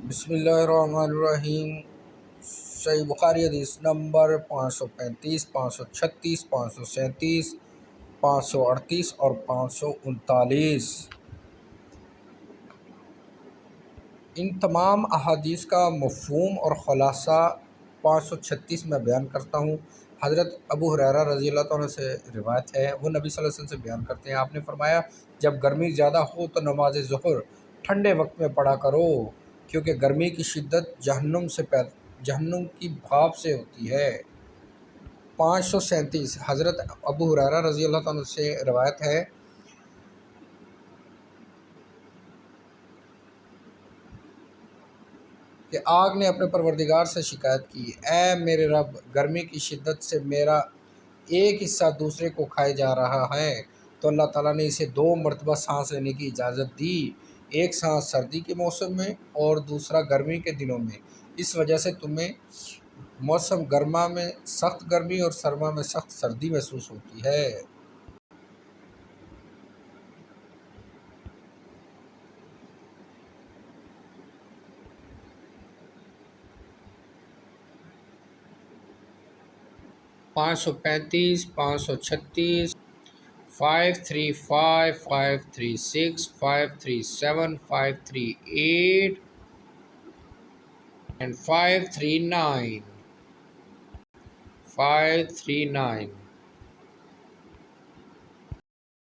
بسم اللہ الرحمن الرحیم۔ صحیح بخاری حدیث نمبر 535، 536، 537، 538 اور 539۔ ان تمام احادیث کا مفہوم اور خلاصہ 536 میں بیان کرتا ہوں۔ حضرت ابو ہریرہ رضی اللہ عنہ سے روایت ہے، وہ نبی صلی اللہ علیہ وسلم سے بیان کرتے ہیں، آپ نے فرمایا جب گرمی زیادہ ہو تو نماز ظہر ٹھنڈے وقت میں پڑھا کرو، کیونکہ گرمی کی شدت جہنم کی بھاپ سے ہوتی ہے۔ 537 حضرت ابو ہریرہ رضی اللہ عنہ سے روایت ہے کہ آگ نے اپنے پروردگار سے شکایت کی، اے میرے رب، گرمی کی شدت سے میرا ایک حصہ دوسرے کو کھائے جا رہا ہے، تو اللہ تعالیٰ نے اسے 2 مرتبہ سانس لینے کی اجازت دی، ایک سانس سردی کے موسم میں اور دوسرا گرمی کے دنوں میں، اس وجہ سے تمہیں موسم گرما میں سخت گرمی اور سرما میں سخت سردی محسوس ہوتی ہے۔ 535، 536، 535، 536، 537، 538 and 539۔